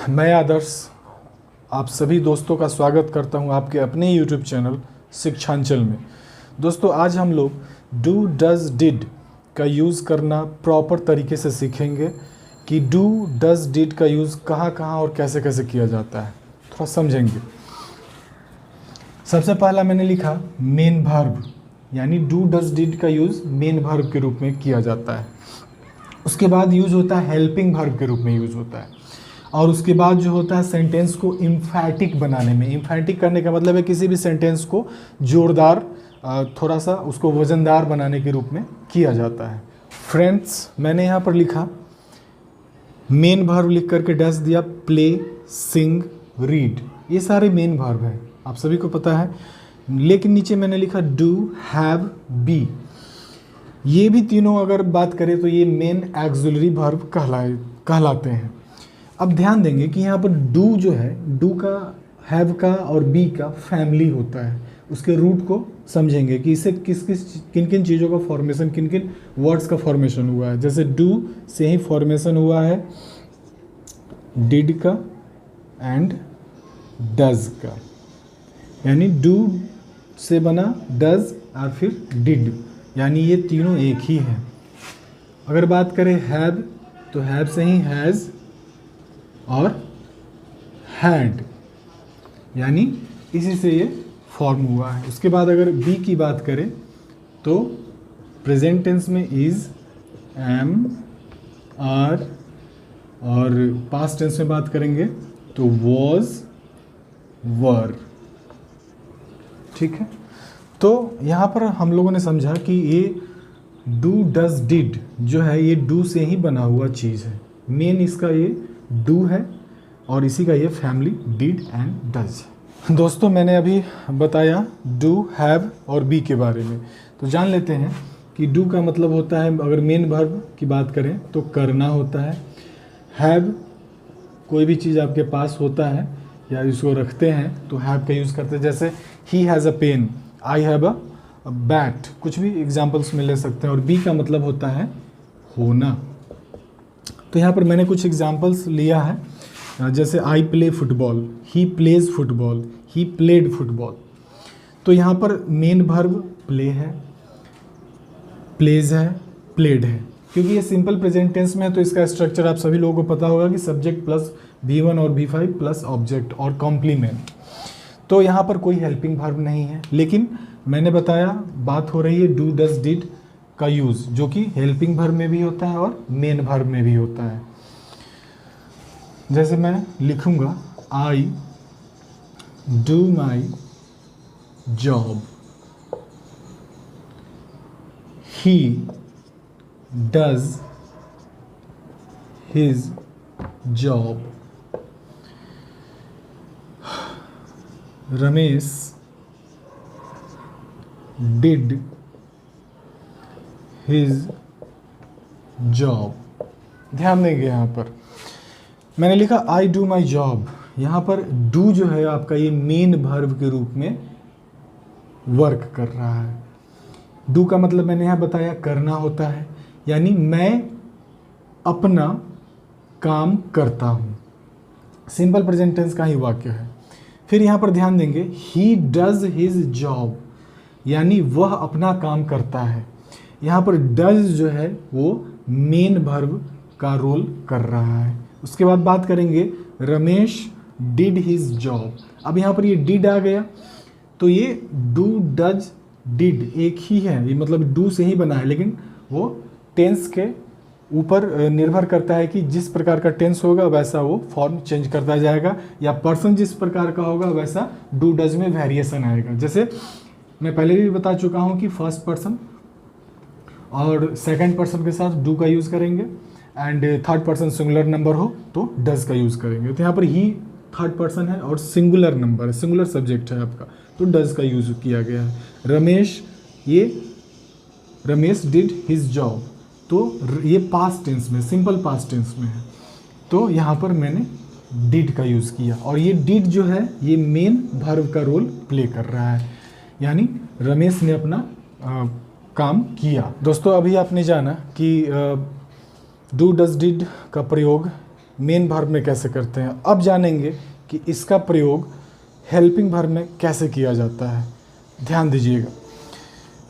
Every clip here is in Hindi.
मैं आदर्श आप सभी दोस्तों का स्वागत करता हूं आपके अपने यूट्यूब चैनल शिक्षांचल में। दोस्तों आज हम लोग डू डज डिड का यूज़ करना प्रॉपर तरीके से सीखेंगे कि डू डज डिड का यूज़ कहाँ कहाँ और कैसे कैसे किया जाता है, थोड़ा समझेंगे। सबसे पहला मैंने लिखा मेन वर्ब, यानी डू डज डिड का यूज़ मेन वर्ब के रूप में किया जाता है। उसके बाद यूज़ होता है हेल्पिंग वर्ब के रूप में यूज़ होता है, और उसके बाद जो होता है सेंटेंस को इम्फैटिक बनाने में। इम्फैटिक करने का मतलब है किसी भी सेंटेंस को जोरदार, थोड़ा सा उसको वज़नदार बनाने के रूप में किया जाता है। फ्रेंड्स, मैंने यहाँ पर लिखा मेन वर्ब लिख करके डैश दिया, प्ले, सिंग, रीड, ये सारे मेन वर्ब हैं, आप सभी को पता है। लेकिन नीचे मैंने लिखा डू, हैव, बी, ये भी तीनों अगर बात करें तो ये मेन एक्सिलरी वर्ब कहलाते हैं। अब ध्यान देंगे कि यहाँ पर डू जो है, डू का, हैव का और बी का फैमिली होता है। उसके रूट को समझेंगे कि इससे किन किन चीज़ों का फॉर्मेशन, किन किन वर्ड्स का फॉर्मेशन हुआ है। जैसे डू से ही फॉर्मेशन हुआ है डिड का एंड डज का, यानी डू से बना डज और फिर डिड, यानी ये तीनों एक ही हैं। अगर बात करें हैव, तो हैव से ही हैज़ और हैड, यानी इसी से ये फॉर्म हुआ है। उसके बाद अगर बी की बात करें तो प्रेजेंट टेंस में इज, एम, आर, और पास्ट टेंस में बात करेंगे तो वॉज, वर। ठीक है, तो यहाँ पर हम लोगों ने समझा कि ये डू डज डिड जो है ये डू से ही बना हुआ चीज़ है। मेन इसका ये डू है और इसी का ये फैमिली डिड एंड डज। दोस्तों मैंने अभी बताया डू, हैव और बी के बारे में, तो जान लेते हैं कि डू का मतलब होता है, अगर मेन वर्ब की बात करें तो करना होता है। हैव कोई भी चीज़ आपके पास होता है या इसको रखते हैं तो हैव का यूज़ करते हैं। जैसे ही has a pen, I have a bat, कुछ भी एग्जाम्पल्स में ले सकते हैं। और बी का मतलब होता है होना। तो यहाँ पर मैंने कुछ एग्जाम्पल्स लिया है, जैसे I play football, he plays football, he played football. तो यहाँ पर मेन वर्ब प्ले है, प्लेज है, प्लेड है। क्योंकि ये सिंपल प्रेजेंट टेंस में है तो इसका स्ट्रक्चर आप सभी लोगों को पता होगा कि सब्जेक्ट प्लस V1 और V5 प्लस ऑब्जेक्ट और कॉम्प्लीमेंट। तो यहाँ पर कोई हेल्पिंग वर्ब नहीं है, लेकिन मैंने बताया बात हो रही है डू डज डिड का यूज़, जो कि हेल्पिंग वर्ब में भी होता है और मेन वर्ब में भी होता है। जैसे मैं लिखूंगा I do my job, he does his job, Ramesh did his job. ध्यान देंगे यहाँ पर मैंने लिखा आई डू माई जॉब, यहाँ पर डू जो है आपका ये मेन वर्ब के रूप में वर्क कर रहा है। डू का मतलब मैंने यहाँ बताया करना होता है, यानी मैं अपना काम करता हूँ। सिंपल प्रेजेंट टेंस का ही वाक्य है। फिर यहाँ पर ध्यान देंगे ही डज हिज जॉब, यानी वह अपना काम करता है। यहाँ पर डज जो है वो मेन वर्ब का रोल कर रहा है। उसके बाद बात करेंगे रमेश डिड हिज जॉब। अब यहाँ पर ये डिड आ गया तो ये डू डज डिड एक ही है, ये मतलब डू से ही बना है, लेकिन वो टेंस के ऊपर निर्भर करता है कि जिस प्रकार का टेंस होगा वैसा वो फॉर्म चेंज करता जाएगा, या पर्सन जिस प्रकार का होगा वैसा डू डज में वेरिएशन आएगा। जैसे मैं पहले भी बता चुका हूँ कि फर्स्ट पर्सन और सेकंड पर्सन के साथ डू का यूज़ करेंगे, and third person singular number हो तो डज का यूज़ करेंगे। तो यहाँ पर ही थर्ड पर्सन है और सिंगुलर नंबर है, सिंगुलर सब्जेक्ट है आपका, तो डज का यूज़ किया गया है। रमेश, ये रमेश डिड हिज जॉब, तो ये पास्ट टेंस में, सिंपल पास्ट टेंस में है, तो यहाँ पर मैंने डिड का यूज़ किया। और ये डिड जो है ये मेन वर्ब का रोल प्ले कर रहा है, यानी रमेश ने अपना काम किया। दोस्तों अभी आपने जाना कि डू डज डिड का प्रयोग मेन वर्ब में कैसे करते हैं। अब जानेंगे कि इसका प्रयोग हेल्पिंग वर्ब में कैसे किया जाता है। ध्यान दीजिएगा,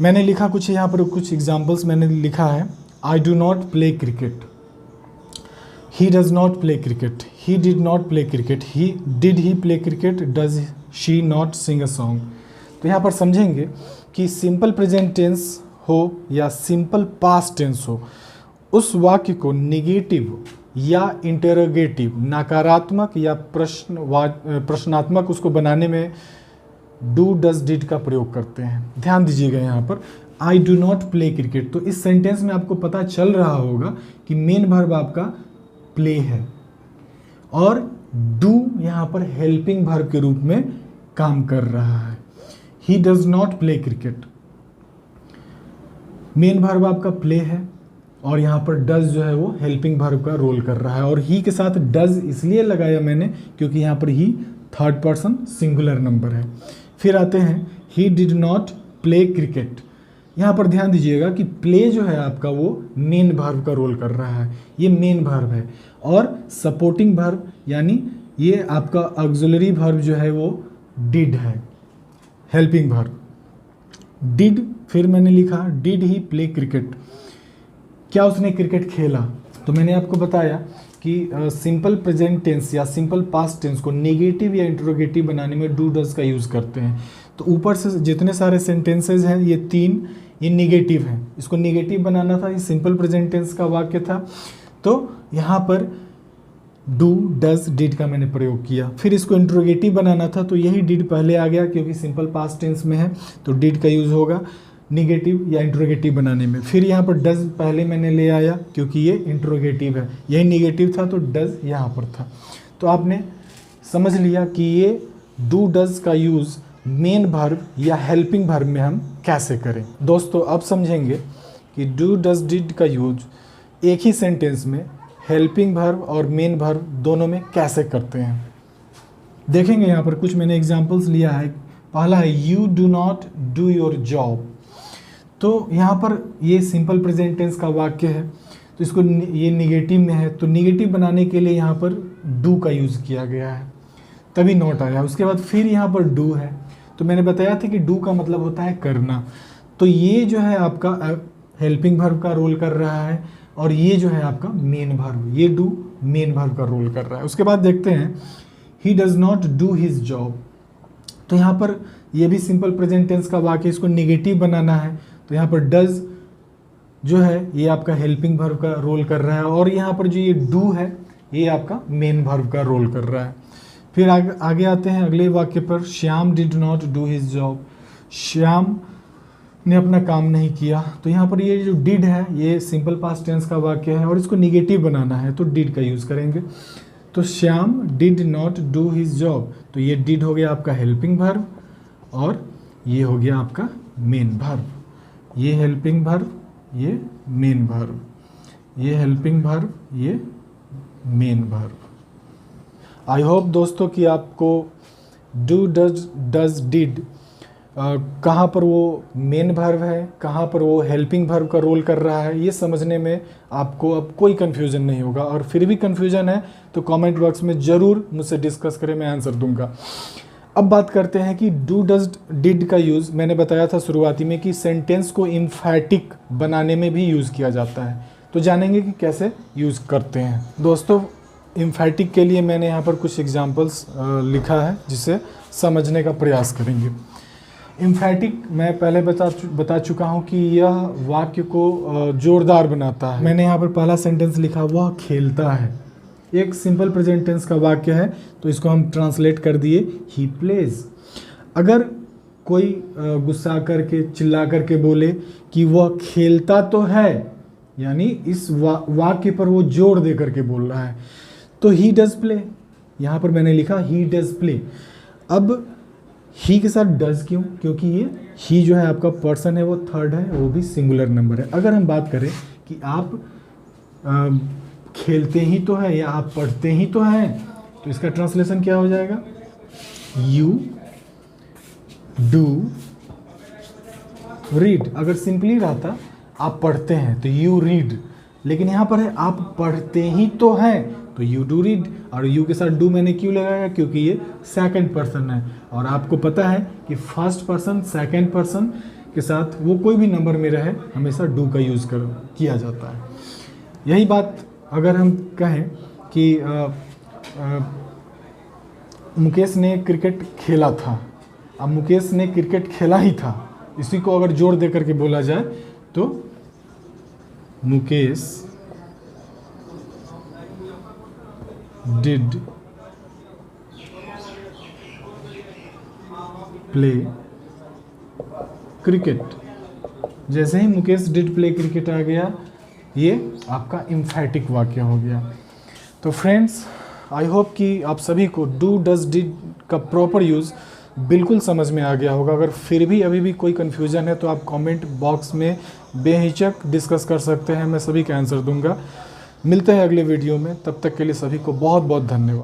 मैंने लिखा कुछ यहाँ पर, कुछ एग्जाम्पल्स मैंने लिखा है। I do not play cricket, he does not play cricket, he did not play cricket, he did he play cricket, does she not sing a song. तो यहाँ पर समझेंगे कि सिंपल प्रेजेंट टेंस हो या सिंपल पास्ट टेंस हो, उस वाक्य को निगेटिव या इंटरोगेटिव, नकारात्मक या प्रश्नात्मक उसको बनाने में डू डज डिड का प्रयोग करते हैं। ध्यान दीजिएगा यहाँ पर आई डू नॉट प्ले क्रिकेट, तो इस सेंटेंस में आपको पता चल रहा होगा कि मेन वर्ब आपका प्ले है और डू यहाँ पर हेल्पिंग वर्ब के रूप में काम कर रहा है। ही does not play cricket, main verb आपका प्ले है और यहाँ पर डज जो है वो हेल्पिंग वर्ब का रोल कर रहा है। और ही के साथ डज इसलिए लगाया मैंने क्योंकि यहाँ पर ही थर्ड पर्सन सिंगुलर नंबर है। फिर आते हैं ही डिड नॉट प्ले क्रिकेट, यहाँ पर ध्यान दीजिएगा कि प्ले जो है आपका वो मेन वर्ब का रोल कर रहा है, ये मेन वर्ब है। और सपोर्टिंग वर्ब यानी ये आपका ऑक्सिलरी वर्ब जो है वो डिड है, हेल्पिंग वर्ब डिड। फिर मैंने लिखा डिड ही प्ले क्रिकेट, क्या उसने क्रिकेट खेला। तो मैंने आपको बताया कि सिंपल प्रेजेंट टेंस या सिंपल पास्ट टेंस को नेगेटिव या इंट्रोगेटिव बनाने में डू डज का यूज़ करते हैं। तो ऊपर से जितने सारे सेंटेंसेज हैं ये 3 ये निगेटिव हैं, इसको निगेटिव बनाना था, ये सिंपल प्रेजेंट टेंस का वाक्य था। तो यहाँ पर डू डज डिड का मैंने प्रयोग किया। फिर इसको इंट्रोगेटिव बनाना था तो यही डिड पहले आ गया क्योंकि सिंपल पास्ट टेंस में है तो डिड का यूज़ होगा निगेटिव या इंट्रोगेटिव बनाने में। फिर यहाँ पर डज पहले मैंने ले आया क्योंकि ये इंट्रोगेटिव है, यही निगेटिव था तो डज यहाँ पर था। तो आपने समझ लिया कि ये डू डज का यूज़ मेन वर्ब या हेल्पिंग वर्ब में हम कैसे करें। दोस्तों अब समझेंगे कि डू डज डिड का यूज एक ही सेंटेंस में हेल्पिंग वर्ब और मेन वर्ब दोनों में कैसे करते हैं। देखेंगे यहाँ पर कुछ मैंने एग्जांपल्स लिया है। पहला है you do not do your job, तो यहाँ पर ये सिंपल प्रेजेंट टेंस का वाक्य है तो इसको ये निगेटिव में है तो निगेटिव बनाने के लिए यहाँ पर डू का यूज़ किया गया है तभी नॉट आया। उसके बाद फिर यहाँ पर डू है तो मैंने बताया था कि डू का मतलब होता है करना, तो ये जो है आपका हेल्पिंग वर्ब का रोल कर रहा है और ये जो है आपका मेन वर्ब, ये डू मेन वर्ब का रोल कर रहा है। उसके बाद देखते हैं ही does not do his job, तो यहाँ पर ये भी सिंपल प्रेजेंट टेंस का वाक्य, इसको निगेटिव बनाना है तो यहाँ पर डज जो है ये आपका हेल्पिंग वर्ब का रोल कर रहा है और यहाँ पर जो ये डू है ये आपका मेन वर्ब का रोल कर रहा है। फिर आगे आते हैं अगले वाक्य पर, Shyam did not do his job, Shyam ने अपना काम नहीं किया, तो यहाँ पर ये जो डिड है ये सिंपल पास्ट टेंस का वाक्य है और इसको निगेटिव बनाना है तो डिड का यूज़ करेंगे। तो Shyam did not do his job, तो ये डिड हो गया आपका हेल्पिंग वर्ब और ये हो गया आपका मेन वर्ब, ये हेल्पिंग वर्ब ये मेन वर्ब, ये हेल्पिंग वर्ब ये मेन वर्ब। आई होप दोस्तों कि आपको डू डज डिड कहाँ पर वो मेन वर्ब है, कहाँ पर वो हेल्पिंग वर्ब का रोल कर रहा है, ये समझने में आपको अब कोई कन्फ्यूज़न नहीं होगा। और फिर भी कन्फ्यूज़न है तो कमेंट बॉक्स में ज़रूर मुझसे डिस्कस करें, मैं आंसर दूंगा। अब बात करते हैं कि डू डज डिड का यूज़ मैंने बताया था शुरुआती में कि सेंटेंस को इम्फैटिक बनाने में भी यूज़ किया जाता है, तो जानेंगे कि कैसे यूज़ करते हैं। दोस्तों इम्फैटिक के लिए मैंने यहाँ पर कुछ एग्जांपल्स लिखा है जिसे समझने का प्रयास करेंगे। इम्फैटिक मैं पहले बता चुका हूँ कि यह वाक्य को जोरदार बनाता है। मैंने यहाँ पर पहला सेंटेंस लिखा वह खेलता है, एक सिंपल प्रेजेंट टेंस का वाक्य है तो इसको हम ट्रांसलेट कर दिए ही प्लेज। अगर कोई गुस्सा करके चिल्ला करके बोले कि वह खेलता तो है, यानी इस वाक्य पर वो जोर दे करके बोल रहा है, तो ही डज प्ले, यहाँ पर मैंने लिखा ही डज प्ले। अब ही के साथ डज क्यों? क्योंकि ये ही जो है आपका पर्सन है वो थर्ड है, वो भी सिंगुलर नंबर है। अगर हम बात करें कि आप खेलते ही तो है या आप पढ़ते ही तो हैं, तो इसका ट्रांसलेशन क्या हो जाएगा? You do read. अगर सिंपली रहता आप पढ़ते हैं तो यू रीड, लेकिन यहाँ पर है आप पढ़ते ही तो हैं, तो यू डू रीड, और यू के साथ डू मैंने क्यों लगाया, क्योंकि ये सेकंड पर्सन है, और आपको पता है कि फर्स्ट पर्सन सेकंड पर्सन के साथ वो कोई भी नंबर में रहे हमेशा डू का यूज़ किया जाता है। यही बात अगर हम कहें कि मुकेश ने क्रिकेट खेला था, अब मुकेश ने क्रिकेट खेला ही था, इसी को अगर जोड़ दे करके बोला जाए तो मुकेश डिड प्ले क्रिकेट। जैसे ही मुकेश डिड प्ले क्रिकेट आ गया, ये आपका एम्फैटिक वाक्य हो गया। तो फ्रेंड्स, आई होप कि आप सभी को डू डज डिड का प्रॉपर यूज़ बिल्कुल समझ में आ गया होगा। अगर फिर भी अभी भी कोई कन्फ्यूजन है तो आप कमेंट बॉक्स में बेहिचक डिस्कस कर सकते हैं, मैं सभी का आंसर दूंगा। मिलते हैं अगले वीडियो में, तब तक के लिए सभी को बहुत बहुत धन्यवाद।